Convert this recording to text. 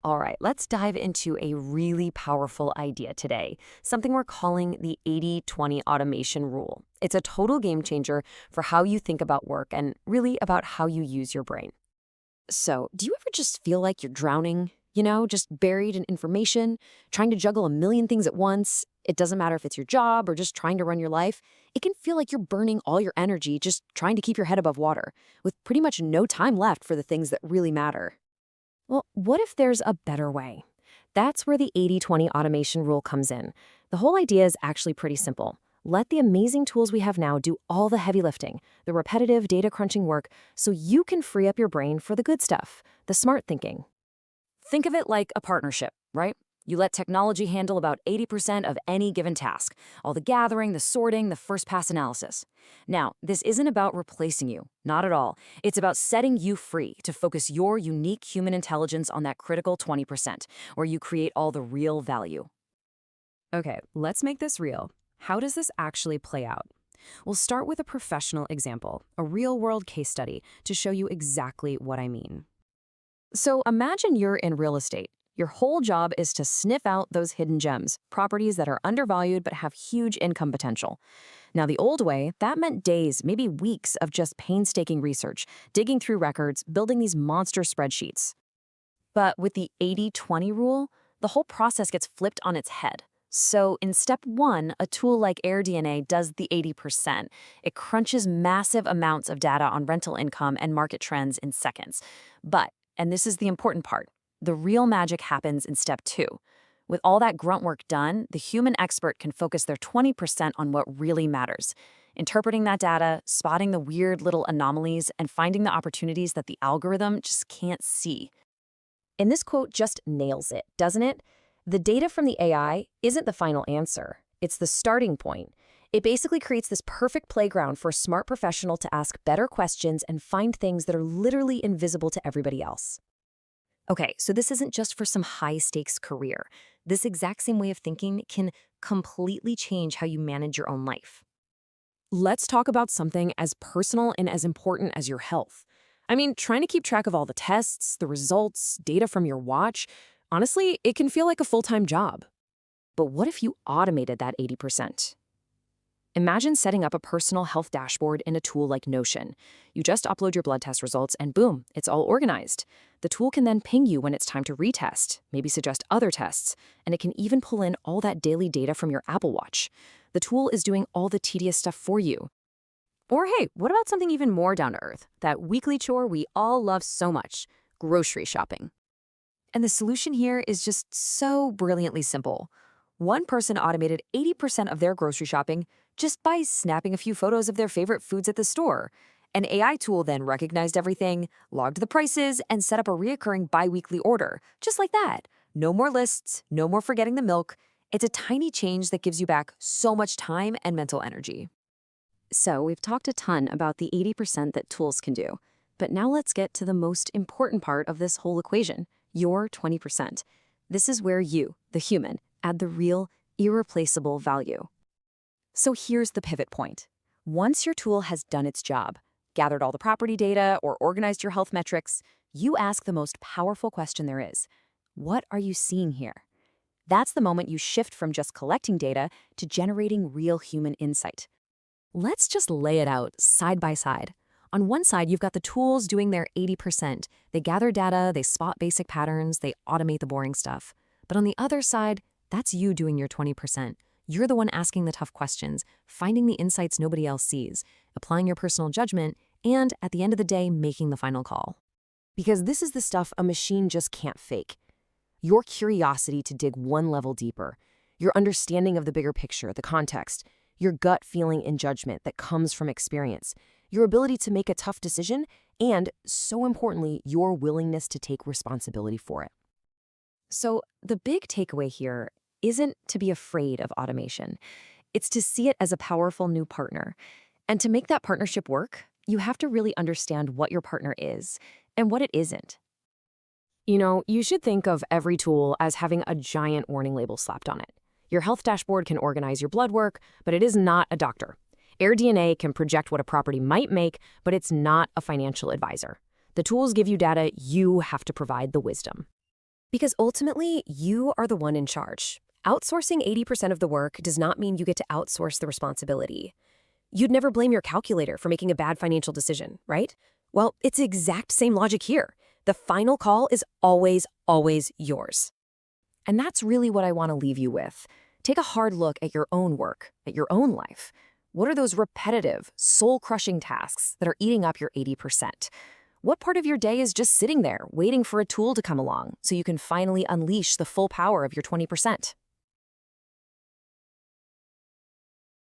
All right, let's dive into a really powerful idea today, something we're calling the 80/20 automation rule. It's a total game changer for how you think about work and really about how you use your brain. So, do you ever just feel like you're drowning? Just buried in information, trying to juggle a million things at once? It doesn't matter if it's your job or just trying to run your life. It can feel like you're burning all your energy just trying to keep your head above water, with pretty much no time left for the things that really matter. Well, what if there's a better way? That's where the 80/20 automation rule comes in. The whole idea is actually pretty simple. Let the amazing tools we have now do all the heavy lifting, the repetitive data crunching work, so you can free up your brain for the good stuff, the smart thinking. Think of it like a partnership, right? You let technology handle about 80% of any given task, all the gathering, the sorting, the first pass analysis. Now, this isn't about replacing you, not at all. It's about setting you free to focus your unique human intelligence on that critical 20%, where you create all the real value. Okay, let's make this real. How does this actually play out? We'll start with a professional example, a real-world case study, to show you exactly what I mean. So imagine you're in real estate. Your whole job is to sniff out those hidden gems, properties that are undervalued but have huge income potential. Now, the old way, that meant days, maybe weeks of just painstaking research, digging through records, building these monster spreadsheets. But with the 80/20 rule, the whole process gets flipped on its head. So in step one, a tool like AirDNA does the 80%. It crunches massive amounts of data on rental income and market trends in seconds. But, and this is the important part, the real magic happens in step two. With all that grunt work done, the human expert can focus their 20% on what really matters. Interpreting that data, spotting the weird little anomalies, and finding the opportunities that the algorithm just can't see. And this quote just nails it, doesn't it? The data from the AI isn't the final answer. It's the starting point. It basically creates this perfect playground for a smart professional to ask better questions and find things that are literally invisible to everybody else. Okay, so this isn't just for some high-stakes career. This exact same way of thinking can completely change how you manage your own life. Let's talk about something as personal and as important as your health. I mean, trying to keep track of all the tests, the results, data from your watch, honestly, it can feel like a full-time job. But what if you automated that 80%? Imagine setting up a personal health dashboard in a tool like Notion. You just upload your blood test results and boom, it's all organized. The tool can then ping you when it's time to retest, maybe suggest other tests, and it can even pull in all that daily data from your Apple Watch. The tool is doing all the tedious stuff for you. Or hey, what about something even more down to earth? That weekly chore we all love so much, grocery shopping. And the solution here is just so brilliantly simple. One person automated 80% of their grocery shopping just by snapping a few photos of their favorite foods at the store. An AI tool then recognized everything, logged the prices, and set up a reoccurring bi-weekly order, just like that. No more lists, no more forgetting the milk. It's a tiny change that gives you back so much time and mental energy. So we've talked a ton about the 80% that tools can do. But now let's get to the most important part of this whole equation, your 20%. This is where you, the human, add the real, irreplaceable value. So here's the pivot point. Once your tool has done its job, gathered all the property data or organized your health metrics, you ask the most powerful question there is. What are you seeing here? That's the moment you shift from just collecting data to generating real human insight. Let's just lay it out side by side. On one side, you've got the tools doing their 80%. They gather data, they spot basic patterns, they automate the boring stuff. But on the other side, that's you doing your 20%. You're the one asking the tough questions, finding the insights nobody else sees, applying your personal judgment, and at the end of the day, making the final call. Because this is the stuff a machine just can't fake. Your curiosity to dig one level deeper, your understanding of the bigger picture, the context, your gut feeling and judgment that comes from experience, your ability to make a tough decision, and, so importantly, your willingness to take responsibility for it. So the big takeaway here isn't to be afraid of automation. It's to see it as a powerful new partner. And to make that partnership work, you have to really understand what your partner is and what it isn't. You should think of every tool as having a giant warning label slapped on it. Your health dashboard can organize your blood work, but it is not a doctor. AirDNA can project what a property might make, but it's not a financial advisor. The tools give you data, you have to provide the wisdom. Because ultimately, you are the one in charge. Outsourcing 80% of the work does not mean you get to outsource the responsibility. You'd never blame your calculator for making a bad financial decision, right? Well, it's the exact same logic here. The final call is always, always yours. And that's really what I want to leave you with. Take a hard look at your own work, at your own life. What are those repetitive, soul-crushing tasks that are eating up your 80%? What part of your day is just sitting there, waiting for a tool to come along so you can finally unleash the full power of your 20%?